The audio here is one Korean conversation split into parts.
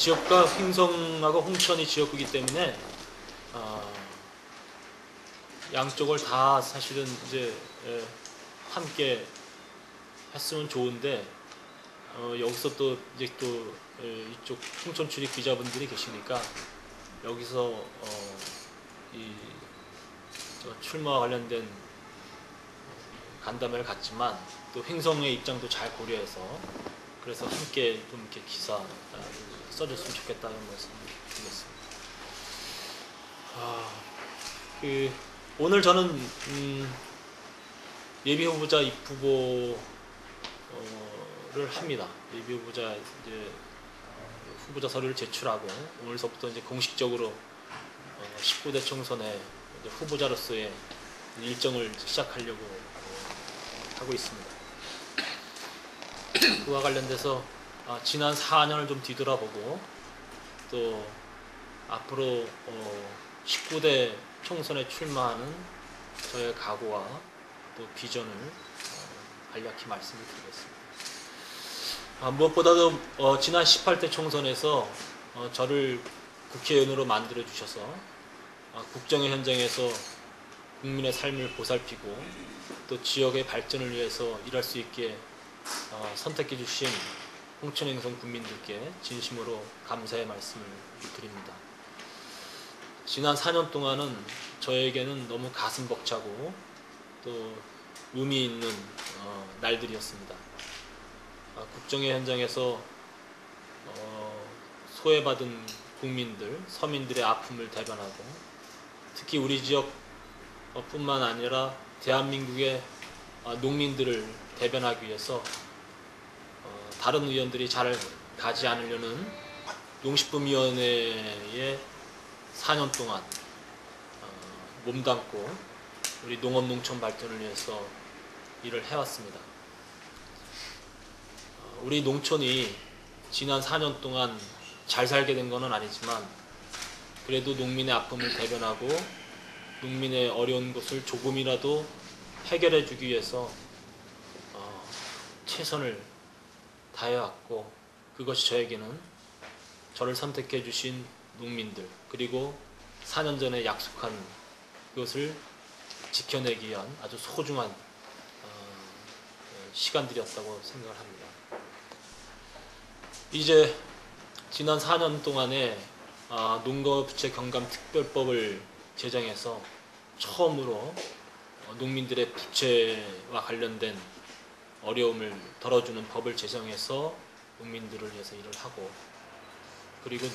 지역과 횡성하고 홍천이 지역구이기 때문에 양쪽을 다 사실은 이제 함께 했으면 좋은데 여기서 또 이제 또 이쪽 홍천 출입 기자분들이 계시니까 여기서 이 출마와 관련된 간담회를 갖지만 또 횡성의 입장도 잘 고려해서 그래서 함께 좀 이렇게 기사 써줬으면 좋겠다는 말씀을 드리겠습니다. 오늘 저는 예비 후보자 입후보를 합니다. 예비 후보자 이제 후보자 서류를 제출하고 오늘서부터 이제 공식적으로 19대 총선의 후보자로서의 일정을 시작하려고 하고 있습니다. 그와 관련돼서 지난 4년을 좀 뒤돌아보고 또 앞으로 19대 총선에 출마하는 저의 각오와 또 비전을 간략히 말씀을 드리겠습니다. 무엇보다도 지난 18대 총선에서 저를 국회의원으로 만들어 주셔서 국정의 현장에서 국민의 삶을 보살피고 또 지역의 발전을 위해서 일할 수 있게 선택해 주신 홍천 횡성 국민들께 진심으로 감사의 말씀을 드립니다. 지난 4년 동안은 저에게는 너무 가슴 벅차고 또 의미 있는 날들이었습니다. 국정의 현장에서 소외받은 국민들, 서민들의 아픔을 대변하고 특히 우리 지역 뿐만 아니라 대한민국의 농민들을 대변하기 위해서 다른 의원들이 잘 가지 않으려는 농식품위원회에 4년 동안 몸담고 우리 농업 농촌 발전을 위해서 일을 해왔습니다. 우리 농촌이 지난 4년 동안 잘 살게 된 것은 아니지만 그래도 농민의 아픔을 대변하고 농민의 어려운 것을 조금이라도 해결해 주기 위해서 최선을 다해왔고 그것이 저에게는 저를 선택해 주신 농민들 그리고 4년 전에 약속한 그것을 지켜내기 위한 아주 소중한 시간들이었다고 생각을 합니다. 이제 지난 4년 동안에 농가부채 경감특별법을 제정해서 처음으로 농민들의 부채와 관련된 어려움을 덜어주는 법을 제정해서 농민들을 위해서 일을 하고 그리고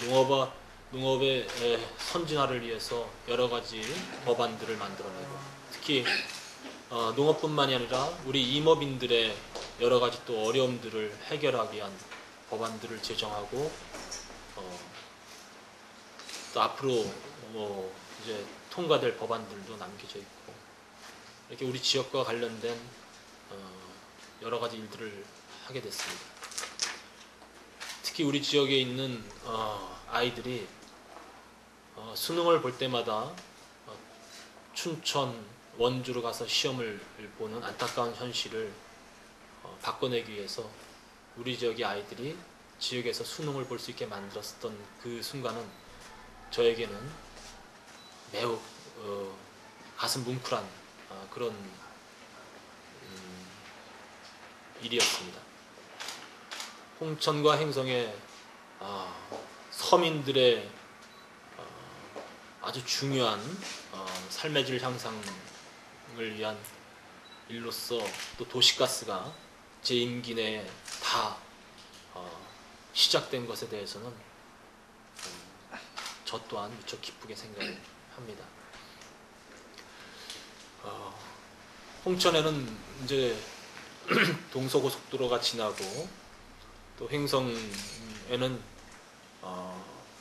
농업의 선진화를 위해서 여러 가지 법안들을 만들어내고 특히 농업뿐만이 아니라 우리 임업인들의 여러 가지 또 어려움들을 해결하기 위한 법안들을 제정하고 또 앞으로 이제 통과될 법안들도 남겨져 있고 이렇게 우리 지역과 관련된 여러 가지 일들을 하게 됐습니다. 특히 우리 지역에 있는 아이들이 수능을 볼 때마다 춘천, 원주로 가서 시험을 보는 안타까운 현실을 바꿔내기 위해서 우리 지역의 아이들이 지역에서 수능을 볼 수 있게 만들었던 그 순간은 저에게는 매우 가슴 뭉클한 그런 일이었습니다. 홍천과 횡성의 서민들의 아주 중요한 삶의 질 향상을 위한 일로서 또 도시가스가 제 임기 내에 다 시작된 것에 대해서는 저 또한 무척 기쁘게 생각합니다. 홍천에는 이제 동서고속도로가 지나고 또 횡성에는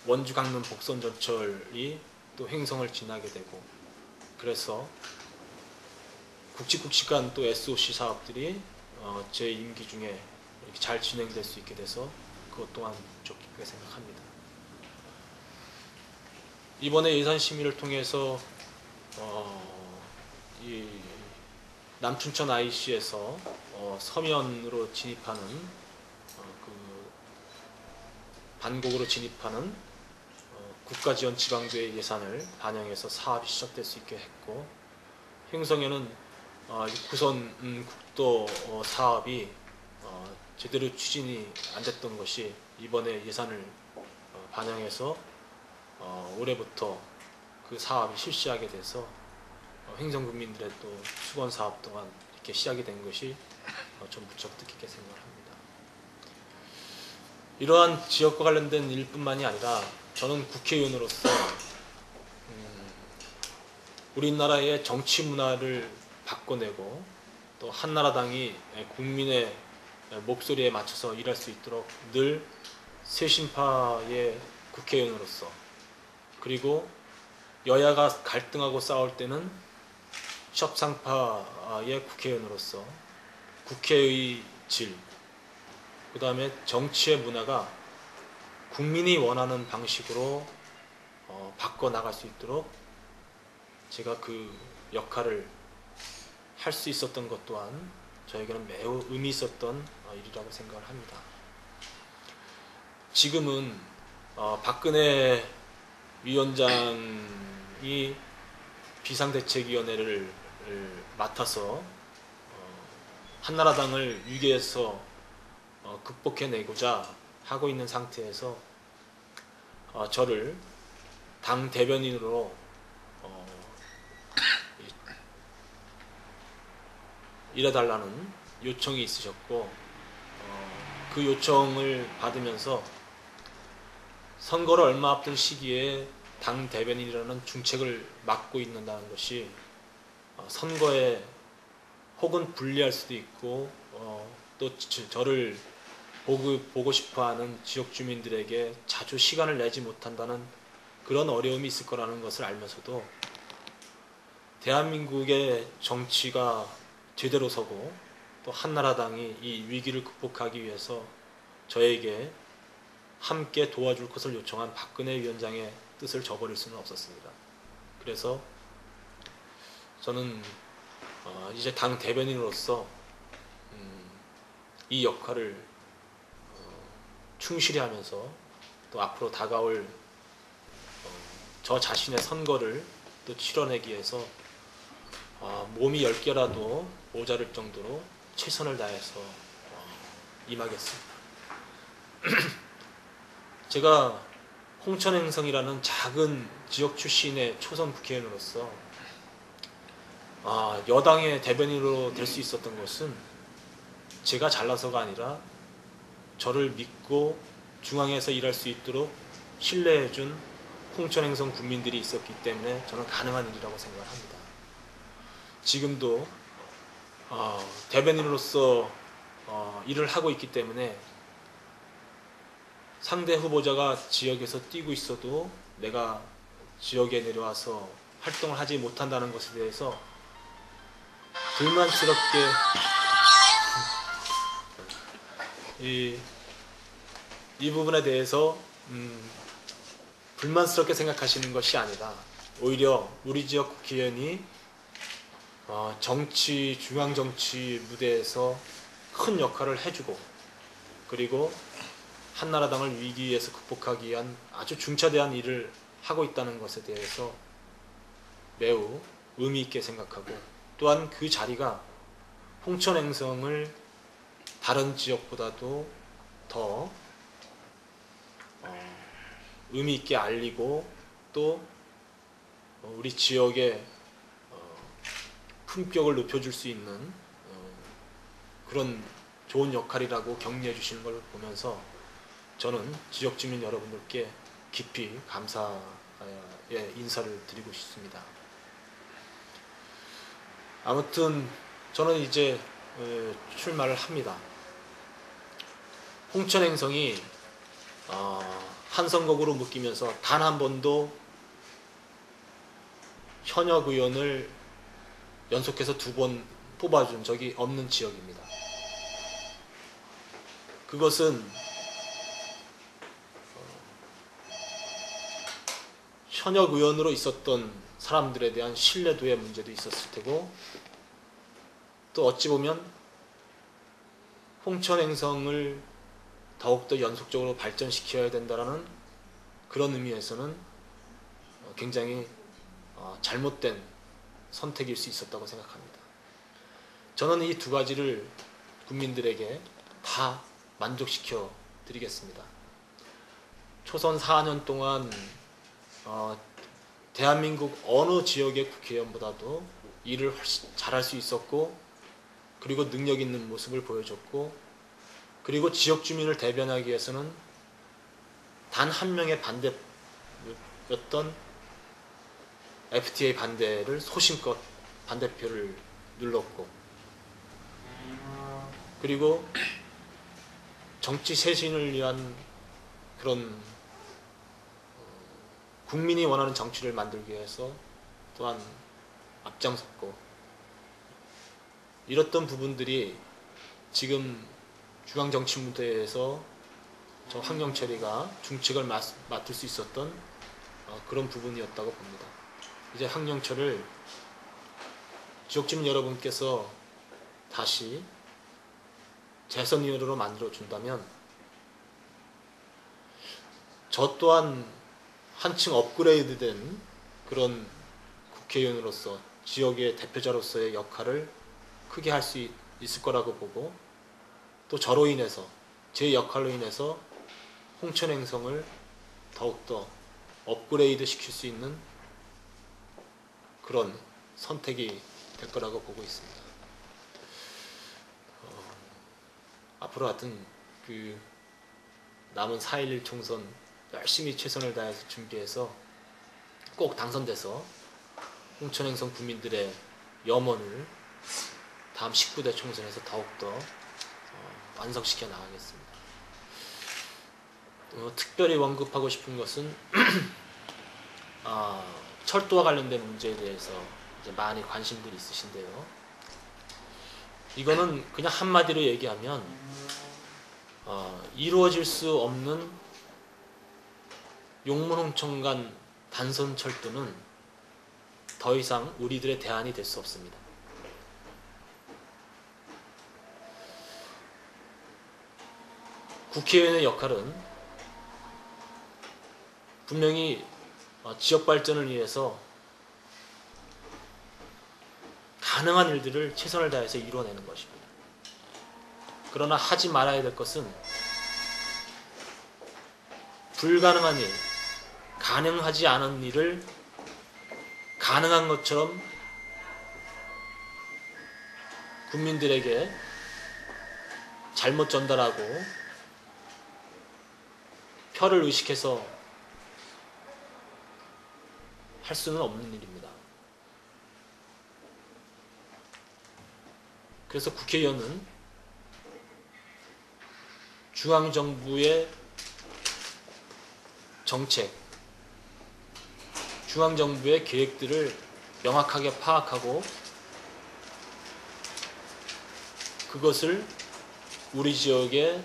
원주 강릉 복선 전철이 또 횡성을 지나게 되고 그래서 굵직굵직한 또 SOC 사업들이 제 임기 중에 이렇게 잘 진행될 수 있게 돼서 그것 또한 무척 기쁘게 생각합니다. 이번에 예산심의를 통해서 이 남춘천 IC에서 서면으로 진입하는 그 반곡으로 진입하는 국가지원 지방도의 예산을 반영해서 사업이 시작될 수 있게 했고, 횡성에는 6호선 국도 사업이 제대로 추진이 안 됐던 것이 이번에 예산을 반영해서 올해부터 그 사업이 실시하게 돼서 횡성 국민들의 또 수건 사업 또한 이렇게 시작이 된 것이 좀 무척 뜻깊게 생각합니다. 이러한 지역과 관련된 일뿐만이 아니라 저는 국회의원으로서 우리나라의 정치 문화를 바꿔내고 또 한나라당이 국민의 목소리에 맞춰서 일할 수 있도록 늘 쇄신파의 국회의원으로서, 그리고 여야가 갈등하고 싸울 때는 협상파의 국회의원으로서 국회의 질, 그 다음에 정치의 문화가 국민이 원하는 방식으로 바꿔나갈 수 있도록 제가 그 역할을 할 수 있었던 것 또한 저에게는 매우 의미 있었던 일이라고 생각을 합니다. 지금은 박근혜 위원장이 비상대책위원회를 맡아서 한나라당을 위기에서 극복해내고자 하고 있는 상태에서 저를 당 대변인으로 일해달라는 요청이 있으셨고, 그 요청을 받으면서 선거를 얼마 앞둔 시기에 당 대변인이라는 중책을 맡고 있는다는 것이 선거에 혹은 불리할 수도 있고 또 저를 보고 싶어하는 지역 주민들에게 자주 시간을 내지 못한다는 그런 어려움이 있을 거라는 것을 알면서도 대한민국의 정치가 제대로 서고 또 한나라당이 이 위기를 극복하기 위해서 저에게 함께 도와줄 것을 요청한 박근혜 위원장의 뜻을 저버릴 수는 없었습니다. 그래서 저는 이제 당 대변인으로서 이 역할을 충실히 하면서 또 앞으로 다가올 저 자신의 선거를 또 치러내기 위해서 몸이 10개라도 모자랄 정도로 최선을 다해서 임하겠습니다. 제가 홍천행성이라는 작은 지역 출신의 초선 국회의원으로서 여당의 대변인으로 될 수 있었던 것은 제가 잘나서가 아니라 저를 믿고 중앙에서 일할 수 있도록 신뢰해준 홍천행성 국민들이 있었기 때문에 저는 가능한 일이라고 생각합니다. 지금도 대변인으로서 일을 하고 있기 때문에 상대 후보자가 지역에서 뛰고 있어도 내가 지역에 내려와서 활동을 하지 못한다는 것에 대해서 불만스럽게 이 부분에 대해서 불만스럽게 생각하시는 것이 아니라 오히려 우리 지역 국회의원이 중앙 정치 무대에서 큰 역할을 해주고, 그리고 한나라당을 위기에서 극복하기 위한 아주 중차대한 일을 하고 있다는 것에 대해서 매우 의미 있게 생각하고, 또한 그 자리가 홍천행성을 다른 지역보다도 더 의미 있게 알리고 또 우리 지역의 품격을 높여줄 수 있는 그런 좋은 역할이라고 격려해 주시는 걸 보면서 저는 지역 주민 여러분들께 깊이 감사의 인사를 드리고 싶습니다. 아무튼 저는 이제 출마를 합니다. 홍천행성이 한 선거구로 묶이면서 단 한 번도 현역 의원을 연속해서 2번 뽑아준 적이 없는 지역입니다. 그것은 현역 의원으로 있었던 사람들에 대한 신뢰도의 문제도 있었을 테고, 또 어찌 보면 홍천행성을 더욱더 연속적으로 발전시켜야 된다는 그런 의미에서는 굉장히 잘못된 선택일 수 있었다고 생각합니다. 저는 이 두 가지를 국민들에게 다 만족시켜 드리겠습니다. 초선 4년 동안 대한민국 어느 지역의 국회의원보다도 일을 훨씬 잘할 수 있었고, 그리고 능력 있는 모습을 보여줬고, 그리고 지역 주민을 대변하기 위해서는 단 한 명의 반대였던 FTA 반대를 소신껏 반대표를 눌렀고, 그리고 정치 쇄신을 위한 그런 국민이 원하는 정치를 만들기 위해서 또한 앞장섰고, 이랬던 부분들이 지금 중앙정치무대에서 저 황영철이가 중책을 맡을 수 있었던 그런 부분이었다고 봅니다. 이제 황영철을 지역주민 여러분께서 다시 재선위원으로 만들어준다면 저 또한 한층 업그레이드된 그런 국회의원으로서 지역의 대표자로서의 역할을 크게 할 수 있을 거라고 보고, 또 저로 인해서, 제 역할로 인해서 홍천행성을 더욱더 업그레이드 시킬 수 있는 그런 선택이 될 거라고 보고 있습니다. 앞으로 하여튼 그 남은 4.11 총선 열심히 최선을 다해서 준비해서 꼭 당선돼서 홍천행성 국민들의 염원을 다음 19대 총선에서 더욱더 완성시켜 나가겠습니다. 특별히 언급하고 싶은 것은 철도와 관련된 문제에 대해서 이제 많이 관심들이 있으신데요. 이거는 그냥 한마디로 얘기하면 이루어질 수 없는 용문-홍천 간 단선 철도는 더 이상 우리들의 대안이 될 수 없습니다. 국회의원의 역할은 분명히 지역 발전을 위해서 가능한 일들을 최선을 다해서 이루어내는 것입니다. 그러나 하지 말아야 될 것은 불가능한 일, 가능하지 않은 일을 가능한 것처럼 국민들에게 잘못 전달하고 표를 의식해서 할 수는 없는 일입니다. 그래서 국회의원은 중앙정부의 정책, 중앙정부의 계획들을 명확하게 파악하고 그것을 우리 지역에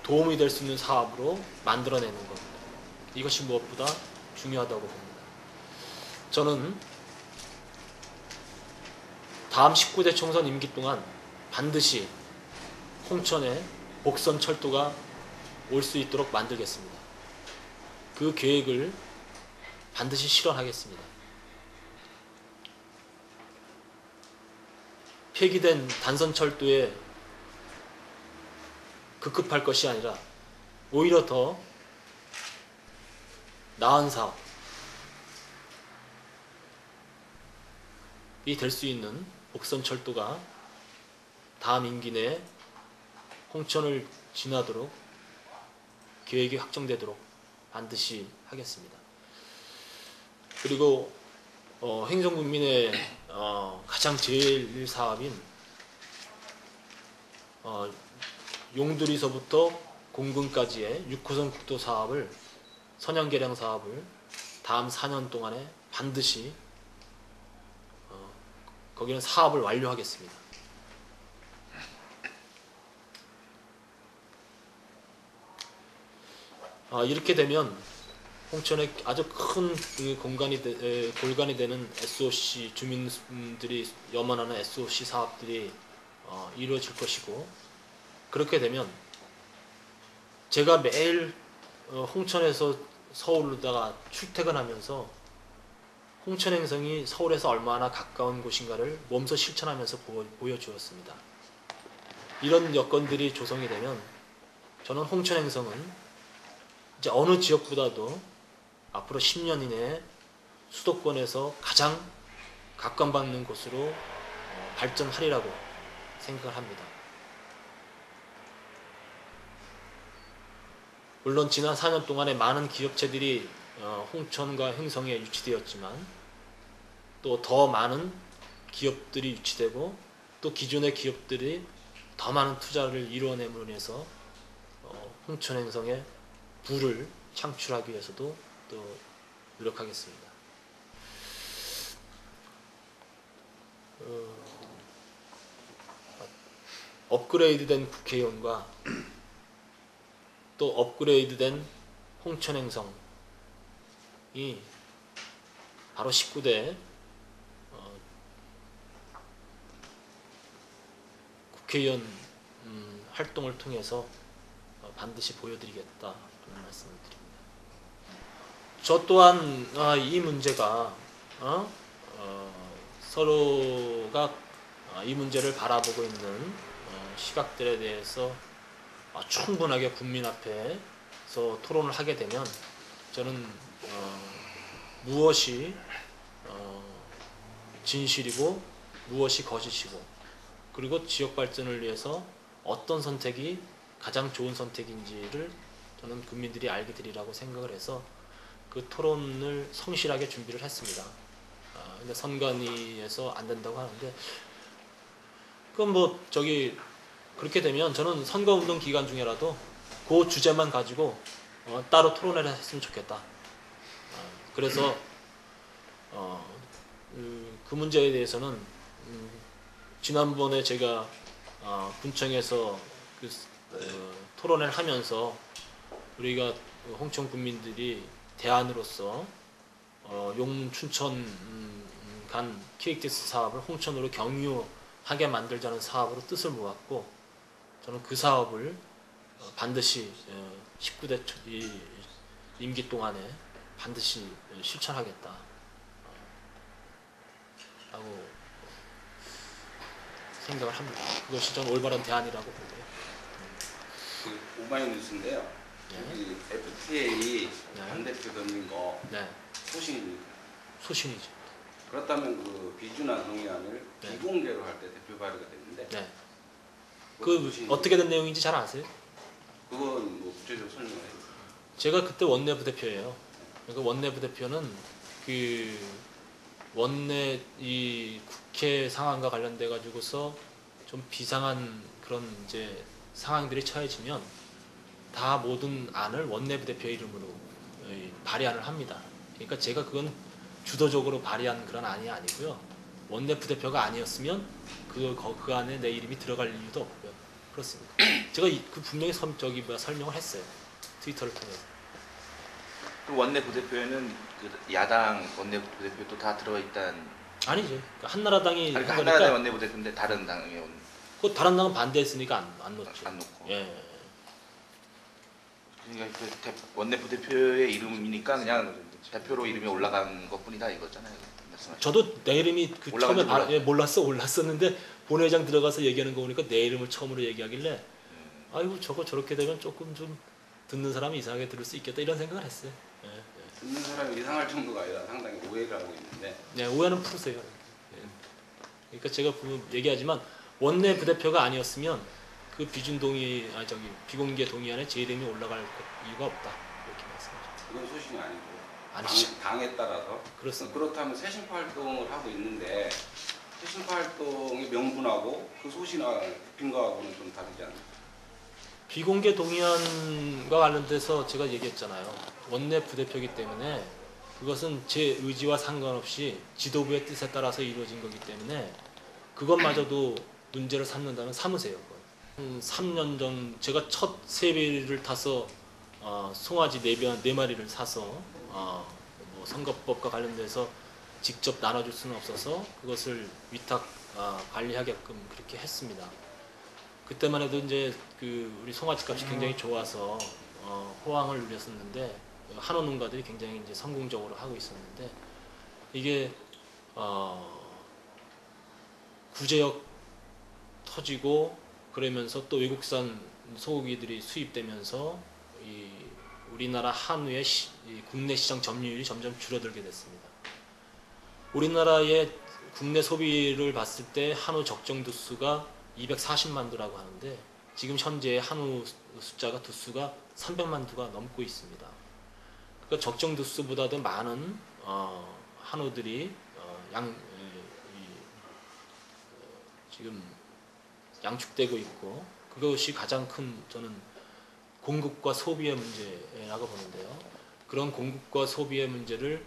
도움이 될 수 있는 사업으로 만들어내는 것, 이것이 무엇보다 중요하다고 봅니다. 저는 다음 19대 총선 임기 동안 반드시 홍천에 복선 철도가 올 수 있도록 만들겠습니다. 그 계획을 반드시 실현하겠습니다. 폐기된 단선 철도에 급급할 것이 아니라 오히려 더 나은 사업이 될 수 있는 복선 철도가 다음 임기 내에 홍천을 지나도록 계획이 확정되도록 반드시 하겠습니다. 그리고 행정국민의 가장 제일 사업인 용두리서부터 공군까지의 6호선 국도 사업을, 선형 개량 사업을 다음 4년 동안에 반드시 거기는 사업을 완료하겠습니다. 이렇게 되면 홍천에 아주 큰 골간이 되는 SOC, 주민들이 염원하는 SOC 사업들이 이루어질 것이고, 그렇게 되면 제가 매일 홍천에서 서울로다가 출퇴근하면서 홍천행성이 서울에서 얼마나 가까운 곳인가를 몸소 실천하면서 보여주었습니다. 이런 여건들이 조성이 되면 저는 홍천행성은 이제 어느 지역보다도 앞으로 10년 이내에 수도권에서 가장 각광받는 곳으로 발전하리라고 생각을 합니다. 물론 지난 4년 동안에 많은 기업체들이 홍천과 행성에 유치되었지만 또 더 많은 기업들이 유치되고 또 기존의 기업들이 더 많은 투자를 이루어냄으로 인해서 홍천 행성에 부를 창출하기 위해서도 또 노력하겠습니다. 업그레이드된 국회의원과 또 업그레이드된 홍천 행성이 바로 19대 국회의원 활동을 통해서 반드시 보여드리겠다는 말씀을 드립니다. 저 또한 이 문제가 서로가 이 문제를 바라보고 있는 시각들에 대해서 충분하게 국민 앞에서 토론을 하게 되면 저는 무엇이 진실이고 무엇이 거짓이고 그리고 지역 발전을 위해서 어떤 선택이 가장 좋은 선택인지를 저는 국민들이 알게 되리라고 생각을 해서 그 토론을 성실하게 준비를 했습니다. 근데 선관위에서 안 된다고 하는데 그럼 뭐 그렇게 되면 저는 선거운동 기간 중에라도 그 주제만 가지고 따로 토론회를 했으면 좋겠다. 그래서 그 문제에 대해서는 지난번에 제가 군청에서 토론회를 하면서 우리가 홍천 국민들이 대안으로서 용문 춘천 간 KTX 사업을 홍천으로 경유하게 만들자는 사업으로 뜻을 모았고 저는 그 사업을 반드시 19대 임기 동안에 반드시 실천하겠다 라고 생각을 합니다. 그것이 전 올바른 대안이라고 보고요. 그 오마이뉴스인데요. 네. FTA 반대표 던진 거 네. 소신입니까? 소신이죠. 그렇다면 그 비준화 동의안을 네. 비공개로 할 때 대표 발의가 됐는데 네. 그 어떻게 된 내용인지 잘 아세요? 그건 뭐 구체적으로 설명해 주세요. 제가 그때 원내 부대표예요. 그 원내 부대표는 그 원내 이 국회 상황과 관련돼 가지고서 좀 비상한 그런 이제 상황들이 처해지면 다 모든 안을 원내 부대표 이름으로 발의안을 합니다. 그러니까 제가 그건 주도적으로 발의한 그런 안이 아니고요. 원내 부대표가 아니었으면 그 안에 내 이름이 들어갈 이유도 없고요. 그렇습니다. 제가 그 분명히 설명을 했어요. 트위터를 통해서. 그 원내 부대표에는 그 야당 원내 부대표도 다 들어있단 아니죠. 그러니까 한나라당이 그러니까 한나라당 원내 부대표인데 다른 당의 그 다른 당은 반대했으니까 안 넣었죠. 안 넣고. 예. 그러니까 그 원내 부대표의 이름이니까 그냥 대표로 이름이 올라간 것뿐이다 이거잖아요. 말씀하신. 저도 내 이름이 그 처음에 올랐었는데 본회의장 들어가서 얘기하는 거 보니까 내 이름을 처음으로 얘기하길래 아이고 저거 저렇게 되면 조금 좀 듣는 사람이 이상하게 들을 수 있겠다 이런 생각을 했어요. 예, 예. 듣는 사람이 이상할 정도가 아니라 상당히 오해를 하고 있는데. 네, 오해는 푸세요. 예. 그러니까 제가 얘기하지만 원내 부대표가 아니었으면 그 비공개 동의안에 제 이름이 올라갈 이유가 없다 이렇게 말씀하셨죠. 그건 소신이 아니고 아니죠. 당에 따라서. 그렇습니다. 그렇다면 새심파 활동을 하고 있는데 새심파 활동의 명분하고 그 소신과 빈거하고는 좀 다르지 않나요? 비공개 동의안과 관련돼서 제가 얘기했잖아요. 원내 부대표이기 때문에 그것은 제 의지와 상관없이 지도부의 뜻에 따라서 이루어진 거기 때문에 그것마저도 문제를 삼는다면 삼으세요. 3년 전 제가 첫 세비를 타서 송아지 4마리를 사서 뭐 선거법과 관련돼서 직접 나눠줄 수는 없어서 그것을 위탁 관리하게끔 그렇게 했습니다. 그때만 해도 이제 그 우리 송아지 값이 굉장히 좋아서 호황을 누렸었는데 한우 농가들이 굉장히 이제 성공적으로 하고 있었는데 이게 구제역 터지고 그러면서 또 외국산 소고기들이 수입되면서 이 우리나라 한우의 이 국내 시장 점유율이 점점 줄어들게 됐습니다. 우리나라의 국내 소비를 봤을 때 한우 적정 두수가 240만 두라고 하는데 지금 현재 한우 숫자가 두수가 300만 두가 넘고 있습니다. 그러니까 적정 두수보다도 많은 한우들이 지금 양축되고 있고 그것이 가장 큰 저는 공급과 소비의 문제라고 보는데요. 그런 공급과 소비의 문제를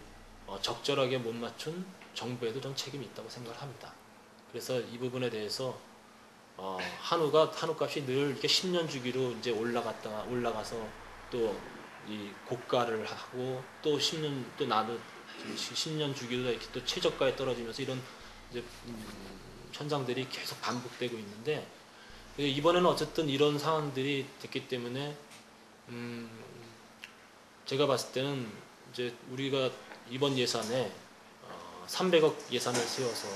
적절하게 못 맞춘 정부에도 좀 책임이 있다고 생각을 합니다. 그래서 이 부분에 대해서 한우값이 늘 이렇게 10년 주기로 이제 올라가서 또 이 고가를 하고 또 10년 또 나도 10년 주기로 이렇게 또 최저가에 떨어지면서 이런 이제 현상들이 계속 반복되고 있는데 이번에는 어쨌든 이런 상황들이 됐기 때문에 제가 봤을 때는 이제 우리가 이번 예산에 300억 예산을 세워서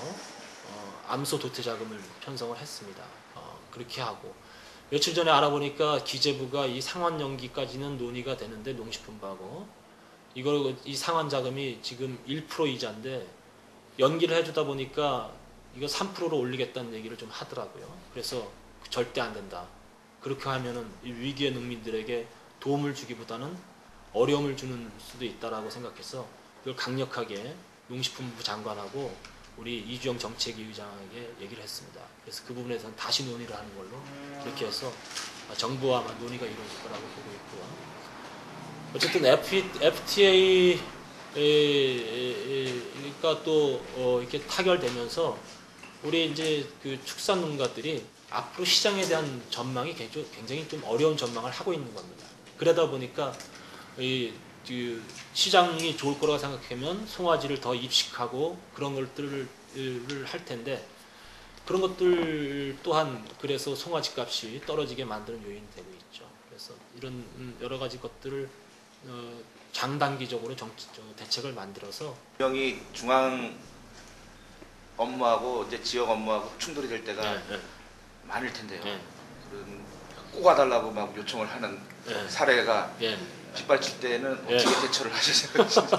암소 도태 자금을 편성을 했습니다. 그렇게 하고 며칠 전에 알아보니까 기재부가 이 상환 연기까지는 논의가 되는데 농식품부하고 이 상환 자금이 지금 1% 이자인데 연기를 해주다 보니까 이거 3%로 올리겠다는 얘기를 좀 하더라고요. 그래서 절대 안 된다. 그렇게 하면은 이 위기의 농민들에게 도움을 주기보다는 어려움을 주는 수도 있다라고 생각해서 이걸 강력하게 농식품부 장관하고 우리 이주영 정책위 의장에게 얘기를 했습니다. 그래서 그 부분에서는 다시 논의를 하는 걸로 그렇게 해서 정부와 논의가 이루어질 거라고 보고 있고요. 어쨌든 FTA가 또 이렇게 타결되면서 우리 이제 그 축산농가들이 앞으로 시장에 대한 전망이 굉장히 좀 어려운 전망을 하고 있는 겁니다. 그러다 보니까 그 시장이 좋을 거라고 생각하면 송아지를 더 입식하고 그런 것들을 할 텐데 그런 것들 또한 그래서 송아지 값이 떨어지게 만드는 요인이 되고 있죠. 그래서 이런 여러 가지 것들을 장단기적으로 대책을 만들어서 분명히 중앙 업무하고 이제 지역 업무하고 충돌이 될 때가 많을 텐데요. 그런 꼭 와달라고 막 요청을 하는 사례가 빗발칠 때는 어떻게 대처를 하실 생각이신지?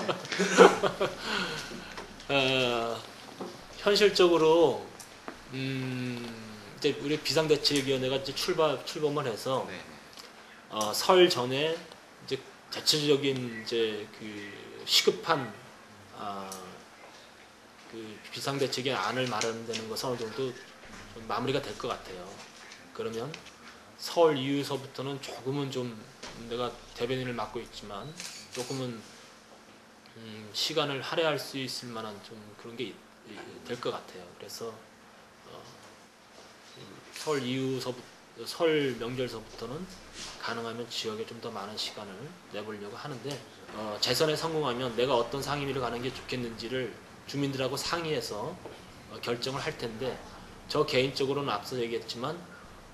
현실적으로 이제 우리 비상대책위원회가 이제 출범을 해서 설 전에 이제 대체적인 이제 그 시급한 그 비상대책의 안을 마련되는 것은 어느 정도 좀 마무리가 될 것 같아요. 그러면 설 이후서부터는 조금은 좀 내가 대변인을 맡고 있지만 조금은 시간을 할애할 수 있을 만한 좀 그런 게 될 것 같아요. 그래서 설 명절서부터는 가능하면 지역에 좀 더 많은 시간을 내보려고 하는데 재선에 성공하면 내가 어떤 상임위를 가는 게 좋겠는지를 주민들하고 상의해서 결정을 할 텐데 저 개인적으로는 앞서 얘기했지만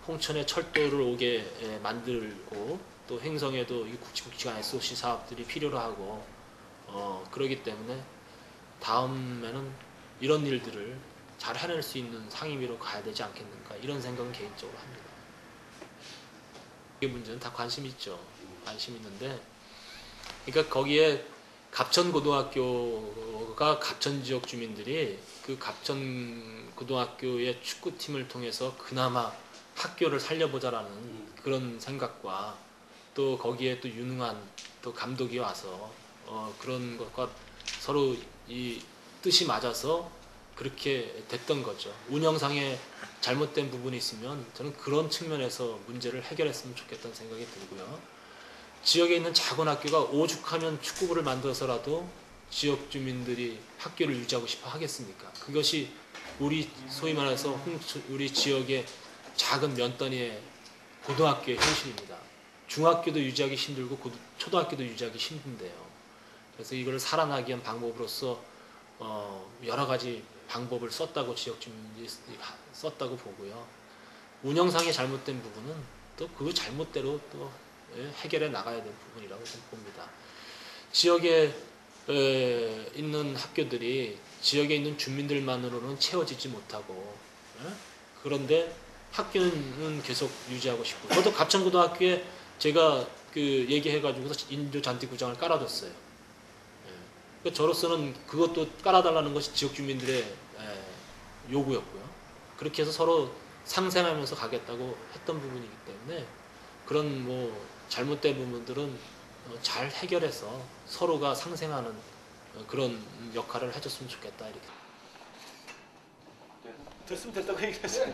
홍천에 철도를 오게 만들고 또 횡성에도 이 굵직굵직한 SOC 사업들이 필요로 하고 그러기 때문에 다음에는 이런 일들을 잘 해낼 수 있는 상임위로 가야 되지 않겠는가 이런 생각은 개인적으로 합니다. 이 문제는 다 관심 있죠. 관심 있는데 그러니까 거기에 갑천고등학교가 갑천 지역 주민들이 그 갑천 고등학교의 축구팀을 통해서 그나마 학교를 살려보자라는 그런 생각과 또 거기에 또 유능한 또 감독이 와서 그런 것과 서로 이 뜻이 맞아서 그렇게 됐던 거죠. 운영상에 잘못된 부분이 있으면 저는 그런 측면에서 문제를 해결했으면 좋겠다는 생각이 들고요. 지역에 있는 작은 학교가 오죽하면 축구부를 만들어서라도 지역 주민들이 학교를 유지하고 싶어 하겠습니까? 그것이 우리 소위 말해서 우리 지역의 작은 면 단위의 고등학교의 현실입니다. 중학교도 유지하기 힘들고 초등학교도 유지하기 힘든데요. 그래서 이걸 살아나기 위한 방법으로서 여러 가지 방법을 썼다고 지역 주민들이 썼다고 보고요. 운영상의 잘못된 부분은 또 그 잘못대로 또 해결해 나가야 될 부분이라고 저는 봅니다. 지역에 있는 학교들이 지역에 있는 주민들만으로는 채워지지 못하고 그런데 학교는 계속 유지하고 싶고 저도 갑천고등학교에 제가 그 얘기해가지고 인조 잔디구장을 깔아줬어요. 그러니까 저로서는 그것도 깔아달라는 것이 지역 주민들의 요구였고요. 그렇게 해서 서로 상생하면서 가겠다고 했던 부분이기 때문에 그런 뭐 잘못된 부분들은 잘 해결해서 서로가 상생하는 그런 역할을 해줬으면 좋겠다 이렇게. 됐으면 됐다고 얘기했어요.